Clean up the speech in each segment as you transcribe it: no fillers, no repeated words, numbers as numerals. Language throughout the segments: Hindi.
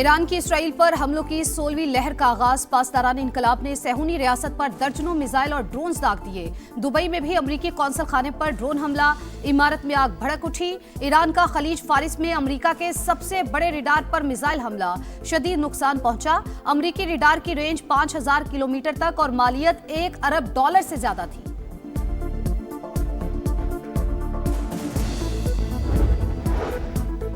ईरान की इसराइल पर हमलों की 16वीं लहर का आगाज। पासदारान इनकलाब ने सेहूनी रियासत पर दर्जनों मिसाइल और ड्रोन दाग दिए। दुबई में भी अमरीकी कौंसल खाने पर ड्रोन हमला, इमारत में आग भड़क उठी। ईरान का खलीज फारिस में अमरीका के सबसे बड़े रडार पर मिसाइल हमला, शदीद नुकसान पहुंचा। अमरीकी रडार की रेंज 5000 किलोमीटर तक और मालियत $1 अरब से ज्यादा थी।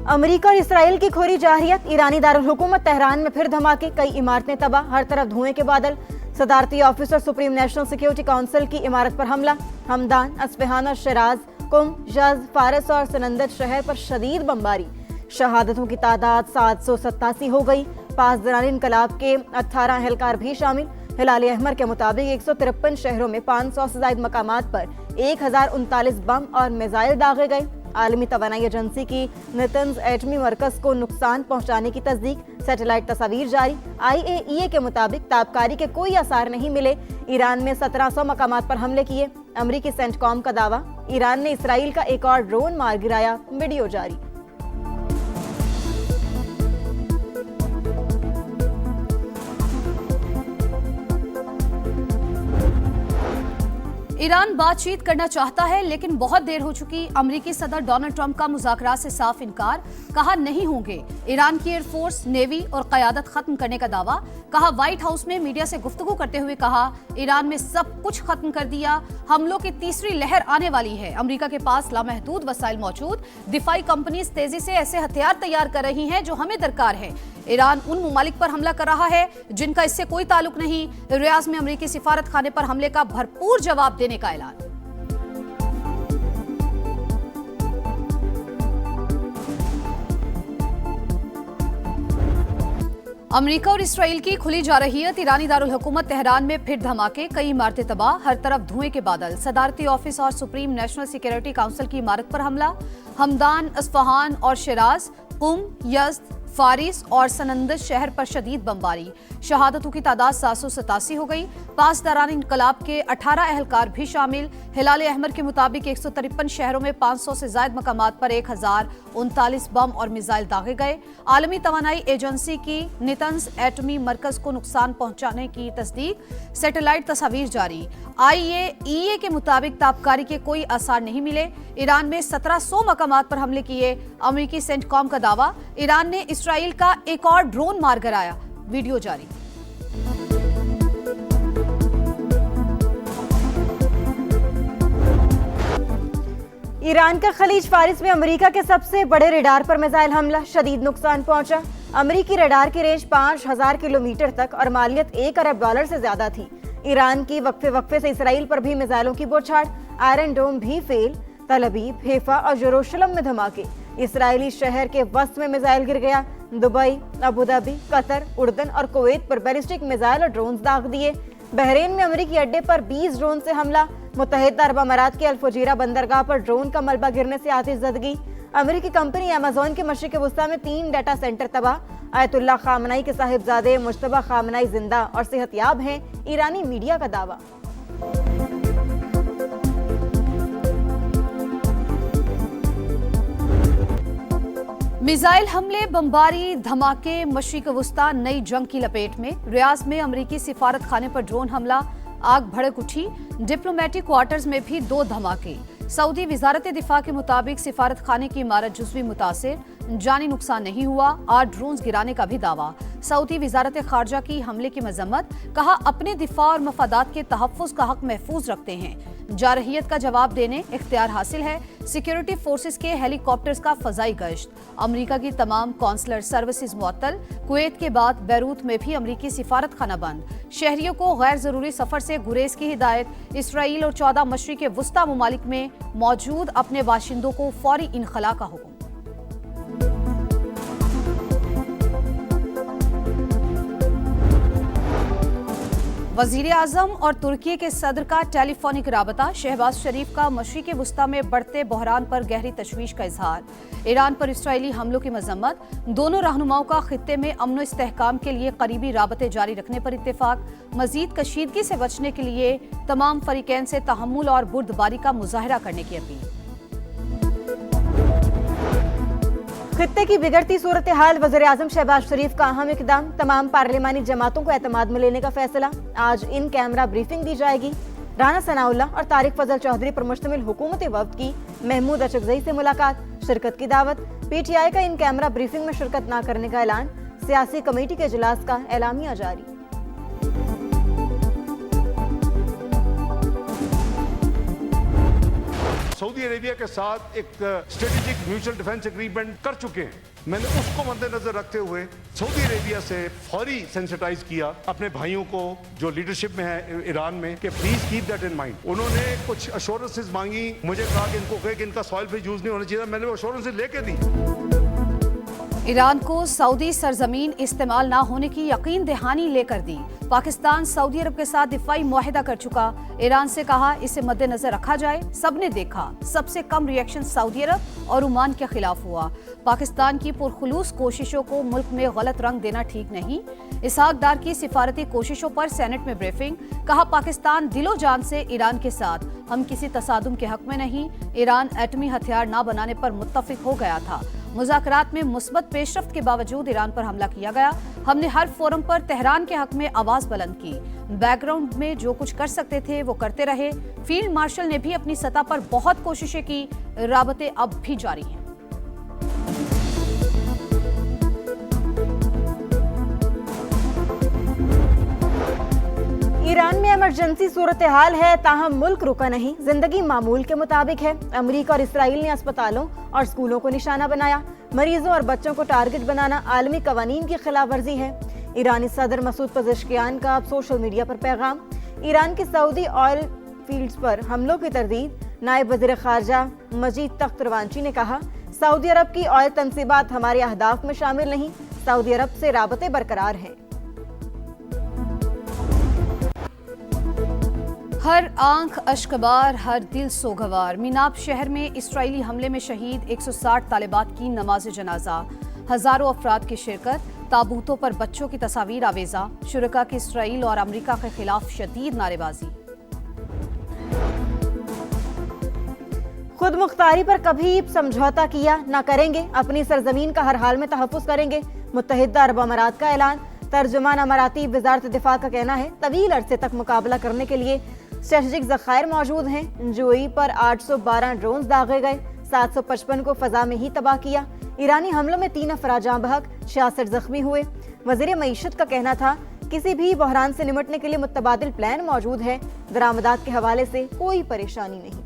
अमेरिका और इसराइल की खोरी जारहियत। ईरानी दारुल हुकूमत तेहरान में फिर धमाके, कई इमारतें तबाह, हर तरफ धुएं के बादल। सदारती officer supreme national security council की इमारत पर हमला। हमदान, अस्फहान और शिराज, कुम, यज़्द, फारस और सनंदज शहर पर शदीद बमबारी। शहादतों की तादाद 787 हो गई। पासदारान इनकलाब के 18 अहलकार भी शामिल। हिलाल अहमर के मुताबिक 153 शहरों में 500 से ज्यादा मकामात पर 1039 बम और मिसाइल दागे गए। आलमी तवानाई एजेंसी की नेतन्ज एटमी मरकज को नुकसान पहुंचाने की तस्दीक, सैटेलाइट तस्वीर जारी। IAEA के मुताबिक ताबकारी के कोई आसार नहीं मिले। ईरान में 1700 मकामात पर हमले किए। अमरीकी सेंटकॉम का दावा, ईरान ने इसराइल का एक और ड्रोन मार गिराया। वीडियो जारी। ईरान बातचीत करना चाहता है लेकिन बहुत देर हो चुकी। अमेरिकी सदर डोनाल्ड ट्रंप का मुज़ाकरात से साफ इनकार, कहा नहीं होंगे। ईरान की एयरफोर्स, नेवी और क़यादत खत्म करने का दावा। कहा व्हाइट हाउस में मीडिया से गुफ्तगू करते हुए कहा ईरान में सब कुछ खत्म कर दिया। हमलों की तीसरी लहर आने वाली है। अमेरिका के पास लामहदूद वसाइल मौजूद। दिफाई कंपनीज तेजी से ऐसे हथियार तैयार कर रही हैं जो हमें दरकार है। ईरान उन ममालिक पर हमला कर रहा है जिनका इससे कोई ताल्लुक नहीं। रियाज में अमेरिकी सिफारत खाने पर हमले का भरपूर जवाब देने का ऐलान। अमेरिका और इसराइल की खुली जारहियत। ईरानी दारुल हुकूमत तेहरान में फिर धमाके, कई इमारतें तबाह, हर तरफ धुएं के बादल। सदारती ऑफिस और सुप्रीम नेशनल सिक्योरिटी काउंसिल की इमारत पर हमला। हमदान, अस्फहान और शिराज, कुम, यज़्द, फारिस और सनंदज शहर पर शदीद बमबारी। शहादतों की तादाद 787 हो गई। पासदारान इनकलाब के 18 अहलकार भी शामिल। हिलाल अहमर के मुताबिक 153 शहरों में 500 से ज्यादा मकामात पर 1039 बम और मिसाइल दागे गए। आलमी तवानाई एजेंसी की नेतन्ज एटमी मरकज को नुकसान पहुंचाने की तस्दीक, सैटेलाइट तस्वीर जारी। IAEA के मुताबिक ताबकारी के कोई आसार नहीं मिले। ईरान में 1700 मकामात पर हमले किए। अमेरिकी सेंटकॉम का दावा, ईरान ने इसराइल का एक और ड्रोन मार गिराया। वीडियो जारी। ईरान का खलीज फारिस में अमेरिका के सबसे बड़े रडार पर मिसाइल हमला, शदीद नुकसान पहुंचा। अमेरिकी रडार की रेंज 5000 किलोमीटर तक और मालियत $1 अरब से ज्यादा थी। ईरान की वक्फे से इसराइल पर भी मिसाइलों की बौछार। आयरन डोम भी फेल। तल अवीव, हैफा और यरूशलेम में धमाके। इसराइली शहर के वस्त में मिसाइल गिर गया। दुबई, अबू धाबी, कतर, उर्दन और कुवैत पर बैलिस्टिक मिसाइल और ड्रोन दाग दिए। बहरीन में अमेरिकी अड्डे पर 20 ड्रोन से हमला। मुत्तहिदा अरब अमारात के अल फुजैरा बंदरगाह पर ड्रोन का मलबा गिरने से आतिशज़दगी। अमेरिकी कंपनी अमेज़न के मशरिक़ वस्ता में 3 डाटा सेंटर तबाह। आयतुल्ला खामनाई के साहिबजादे मुज्तबा खामनाई जिंदा और सेहतयाब हैं, ईरानी मीडिया का दावा। मिसाइल हमले, बमबारी, धमाके, मशरिक़ वस्ता नई जंग की लपेट में। रियाज में अमेरिकी सिफारत खाने पर ड्रोन हमला, आग भड़क उठी। डिप्लोमेटिक क्वार्टर्स में भी 2 धमाके। सऊदी वजारत दिफा के मुताबिक सिफारत खाने की इमारत जुज़वी मुतासिर, जानी नुकसान नहीं हुआ। 8 ड्रोन गिराने का भी दावा। सऊदी वजारत खारजा की हमले की मजम्मत, कहा अपने दिफा और मफादात के तहफ़्फ़ुज़ का हक महफूज रखते हैं। जारहियत का जवाब देने इख्तियार हासिल है। सिक्योरिटी फोर्सेस के हेलीकॉप्टर्स का फजाई गश्त। अमेरिका की तमाम कौंसलर सर्विसेज मुअत्तल। कुवैत के बाद बैरूत में भी अमेरिकी सिफारत खाना बंद। शहरियों को गैर जरूरी सफर से गुरेज की हिदायत। इसराइल और 14 मशरिक़ वस्ता ममालिक में मौजूद अपने बाशिंदों को फौरी इनखला का हुक्म। वजीर आजम और तुर्की के सदर का टेलीफोनिक राबता। शहबाज शरीफ का मशरिक़ वस्ता में बढ़ते बहरान पर गहरी तशवीश का इजहार। ईरान पर इसराइली हमलों की मजम्मत। दोनों रहनुमाओं का खित्ते में अमन इस्तेहकाम के लिए करीबी राबते जारी रखने पर इत्तेफाक। मजीद कशीदगी से बचने के लिए तमाम फरीकैन से तहम्मुल और बुर्दबारी का मुजाहरा करने की अपील। खित्ते की बिगड़ती सूरत हाल, वज़ीर-ए-आज़म शहबाज शरीफ का अहम इक़दाम, तमाम पार्लिमानी जमातों को एतमाद में लेने का फैसला। आज इन कैमरा ब्रीफिंग दी जाएगी। राना सनाउल्लाह और तारिक फजल चौधरी पर मुश्तमिल हुकूमती वफ़द की महमूद अशरफजई से मुलाकात, शिरकत की दावत। PTI का इन कैमरा ब्रीफिंग में शिरकत न करने का ऐलान, सियासी कमेटी के इजलास का एलामिया जारी। सऊदी अरेबिया के साथ एक स्ट्रेटेजिक म्यूचुअल डिफेंस एग्रीमेंट कर चुके हैं। मैंने उसको मद्देनजर रखते हुए सऊदी अरेबिया से फौरी सेंसिटाइज किया अपने भाइयों को जो लीडरशिप में है ईरान में कि please keep that in mind. उन्होंने कुछ अश्योरेंसेस मांगी, मुझे कहा कि इनको कहे कि इनका सॉइल पे यूज नहीं होना चाहिए। मैंने वो अश्योरेंसेस लेके दी। ईरान को सऊदी सरजमीन इस्तेमाल ना होने की यकीन दहानी लेकर दी। पाकिस्तान सऊदी अरब के साथ दिफाई मुआहिदा कर चुका। ईरान से कहा इसे मद्देनजर रखा जाए। सबने देखा, सबसे कम रिएक्शन सऊदी अरब और ओमान के खिलाफ हुआ। पाकिस्तान की पुरखुलूस कोशिशों को मुल्क में गलत रंग देना ठीक नहीं। इसहाक डार की सिफारती कोशिशों पर सेनेट में ब्रीफिंग, कहा पाकिस्तान दिलो जान से ईरान के साथ, हम किसी तसादुम के हक में नहीं। ईरान एटमी हथियार न बनाने पर मुत्तफिक हो गया था। मुज़ाकरात में मुस्बत पेशरफ्त के बावजूद ईरान पर हमला किया गया। हमने हर फोरम पर तेहरान के हक में आवाज बुलंद की। बैकग्राउंड में जो कुछ कर सकते थे वो करते रहे। फील्ड मार्शल ने भी अपनी सतह पर बहुत कोशिशें की। राबते अब भी जारी हैं। ईरान में इमरजेंसी सूरत हाल है, ताहम मुल्क रुका नहीं, जिंदगी मामूल के मुताबिक है। अमरीका और इसराइल ने अस्पतालों और स्कूलों को निशाना बनाया। मरीजों और बच्चों को टारगेट बनाना आलमी कवानीन की खिलाफ वर्जी है। ईरानी सदर मसूद पज़ेश्कियान का अब सोशल मीडिया पर पैगाम। ईरान के सऊदी ऑयल फील्ड्स पर हमलों की तरदीद। नायब वज़ीर ख़ारजा मजीद तख्त रवांची ने कहा, सऊदी अरब की ऑयल तनसीबात हमारे अहदाफ में शामिल नहीं। सऊदी अरब से राबते बरकरार हैं। हर आंख अश्कबार, हर दिल सोगवार। मीनाब शहर में इसराइली हमले में शहीद 160 तालिबात की नमाज जनाजा। हजारों अफराद की शिरकत। ताबूतों पर बच्चों की तस्वीर आवेजा। शुरका की इसराइल और अमरीका के खिलाफ शदीद नारेबाजी। खुद मुख्तारी पर कभी समझौता किया न करेंगे, अपनी सरजमीन का हर हाल में तहफ़्फ़ुज़ करेंगे। मुत्तहिदा अरब अमारात का ऐलान। तर्जुमान अमाराती वज़ारत दिफा का कहना है, तवील अरसे तक मुकाबला करने के लिए स्ट्रेटेजिक ज़खायर मौजूद हैं। जोई पर 812 ड्रोन दागे गए, 755 को फजा में ही तबाह किया। ईरानी हमलों में 3 अफराद जाँ बहक, 66 जख्मी हुए। वज़ीर मईशत का कहना था, किसी भी बहरान से निमटने के लिए मुतबादिल प्लान मौजूद है। दरामदात के हवाले से कोई परेशानी नहीं।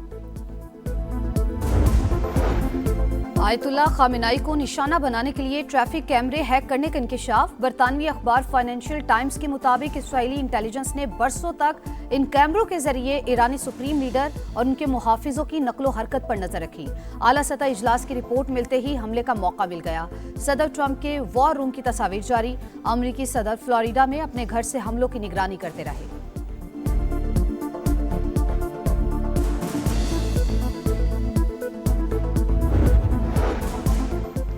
आयतुल्लाह खामेनाई को निशाना बनाने के लिए ट्रैफिक कैमरे हैक करने का इंकशाफ। बरतानवी अखबार फाइनेंशियल टाइम्स के मुताबिक इसराइली इंटेलिजेंस ने बरसों तक इन कैमरों के जरिए ईरानी सुप्रीम लीडर और उनके मुहाफिजों की नकलो हरकत पर नजर रखी। आला सतह इजलास की रिपोर्ट मिलते ही हमले का मौका मिल गया। सदर ट्रंप के वॉर रूम की तस्वीर जारी। अमरीकी सदर फ्लोरिडा में अपने घर से हमलों की निगरानी करते रहे।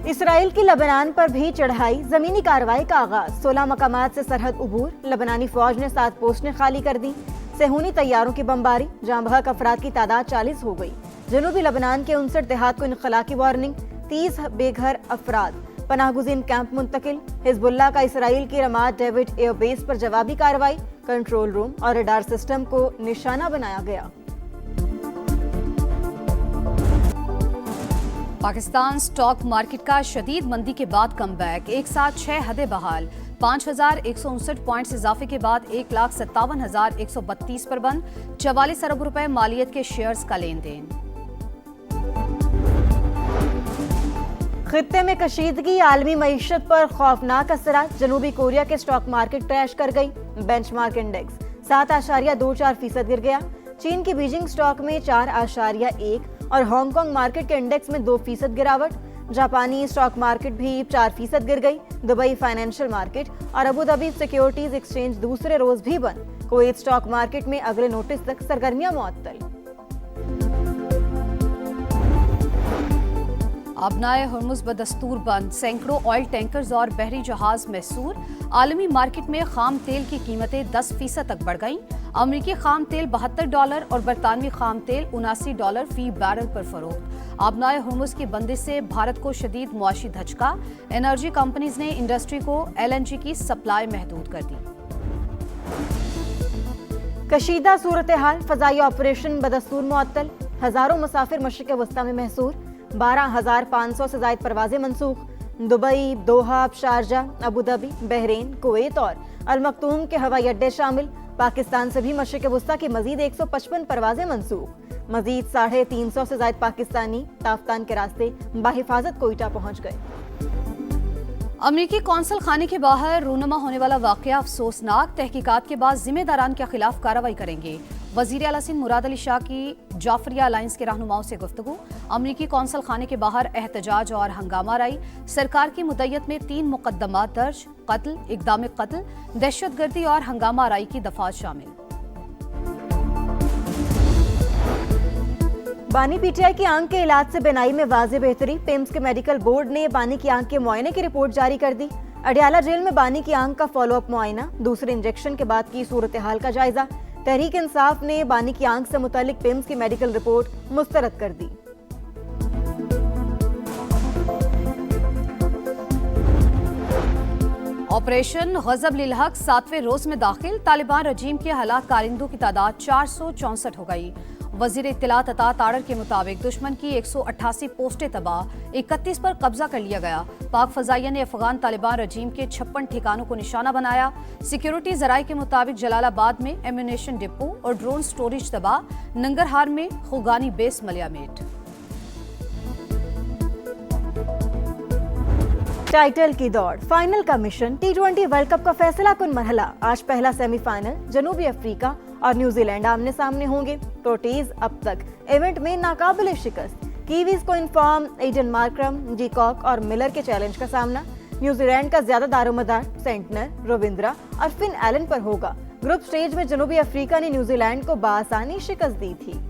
इसराइल की लबनान पर भी चढ़ाई, जमीनी कार्रवाई का आगाज। 16 मकामात से सरहद उबूर। लबनानी फौज ने 7 पोस्टें खाली कर दी। सेहूनी तैयारों की बमबारी। जाँ बहक अफराद की तादाद 40 हो गई। जनूबी लबनान के 59 देहात को इनखला की वार्निंग। 30 बेघर अफराद पनाहगुज़ीन कैंप मुंतकिल। हिजबुल्लाह का इसराइल की रमाद डेविड एयरबेस पर जवाबी कार्रवाई। कंट्रोल रूम और रडार सिस्टम को निशाना बनाया गया। पाकिस्तान स्टॉक मार्केट का शदीद मंदी के बाद कमबैक। एक साथ 6 हदें बहाल। 5159 पॉइंट्स इजाफे के बाद 1,57,132 पर बंद। 44 अरब रुपए मालियत के शेयर्स का लेन देन। खित्ते में कशीदगी, आलमी मईशत पर खौफनाक असरात। जनूबी कोरिया के स्टॉक मार्केट क्रैश कर गई। बेंचमार्क इंडेक्स 7.24% गिर गया। चीन की बीजिंग स्टॉक में 4.1 और हांगकांग मार्केट के इंडेक्स में 2% गिरावट। जापानी स्टॉक मार्केट भी 4% गिर गई। दुबई फाइनेंशियल मार्केट और अबू धाबी सिक्योरिटीज एक्सचेंज दूसरे रोज भी बंद। कुवैत स्टॉक मार्केट में अगले नोटिस तक सरगर्मियां मुअत्तल। आबनाए हुर्मुज बदस्तूर बंद। सैकड़ों ऑयल टैंकर्स और बहरी जहाज महसूर। आलमी मार्केट में खाम तेल की कीमतें 10% तक बढ़ गईं। अमरीकी खाम तेल $72 और बरतानवी खाम तेल $79 फी बैरल पर फरोख्त। आबनाए हुर्मुज की बंदिश से भारत को शदीद मुआशी धचका। एनर्जी कंपनीज ने इंडस्ट्री को LNG की सप्लाई महदूद कर दी। कशीदा सूरत हाल, फजाई ऑपरेशन बदस्तूर मुअत्तल, हजारों मुसाफिर मशरिक वस्ता में महसूर, 12,500 से जायद परवाजें मनसूख। Dubai, Doha, Sharjah, Abu Dhabi, Bahrain, Kuwait और अल मक्तूम के हवाई अड्डे शामिल। पाकिस्तान से भी मशरिक वस्ता की मजीद 155 परवाजें मनसूख। मजीद 350 से जायद पाकिस्तानी ताफ्तान के रास्ते बाहिफाजत कोयटा पहुंच गए। अमरीकी कौंसल खाने के बाहर रूनुमा होने वाला वाकया अफसोसनाक। तहकीकात के बाद जिम्मेदारान के खिलाफ कार्रवाई करेंगे। वजीर आला सिंध मुराद अली शाह की जाफरिया अलायंस के रहनुमाओं से गुफ्तगू। अमरीकी कौंसल खाने के बाहर एहतजाज और हंगामा राई। सरकार की मुद्दत में 3 मुकदमात दर्ज। कत्ल, इक़दाम कत्ल, दहशतगर्दी और हंगामा राई की दफात शामिल। बानी PTI की आंख के इलाज से बिनाई में वाज़े बेहतरी। पिम्स के मेडिकल बोर्ड ने बानी की आंख के मुआयने की रिपोर्ट जारी कर दी। अडियाला जेल में बानी की आंख का फॉलोअप मुआयना, दूसरे इंजेक्शन के बाद की सूरत हाल का जायजा। तहरीक इंसाफ ने बानी की आंख से मुतालिक पिम्स की मेडिकल रिपोर्ट मुस्तरद कर दी। ऑपरेशन गजब लिल हक 7वें रोज में दाखिल। तालिबान रजीम के हलाक कारिंदों की तादाद 464 हो गई। वजीर इत्तलात अता ताड़र के मुताबिक दुश्मन की 188 पोस्टें तबाह, 31 पर कब्जा कर लिया गया। पाक फजाइया ने अफगान तालिबान रजीम के 56 ठिकानों को निशाना बनाया। सिक्योरिटी जराये के मुताबिक जलालाबाद में एम्यूनेशन डिपो और ड्रोन स्टोरेज तबाह। नंगरहार में खुगानी बेस मलियामेट। टाइटल की दौड़, फाइनल का मिशन। T20 वर्ल्ड कप का फैसला कुन मरहला। आज पहला सेमीफाइनल जनूबी अफ्रीका और न्यूजीलैंड आमने सामने होंगे। प्रोटीज अब तक इवेंट में नाकाबिले शिकस्त। कीवीज को इन्फॉर्म एडन मार्क्रम, जीकॉक और मिलर के चैलेंज का सामना। न्यूजीलैंड का ज्यादा दारोमदार सेंटनर, रविंद्रा और फिन एलन पर होगा। ग्रुप स्टेज में जनूबी अफ्रीका ने न्यूजीलैंड को बाआसानी शिकस्त दी थी।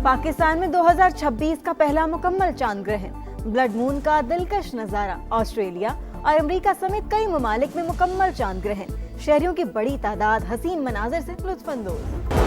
पाकिस्तान में 2026 का पहला मुकम्मल चांद ग्रहण। ब्लड मून का दिलकश नजारा। ऑस्ट्रेलिया और अमेरिका समेत कई ममालिक में मुकम्मल चांद ग्रहण। शहरियों की बड़ी तादाद हसीन मनाजिर से लुत्फानंदोज।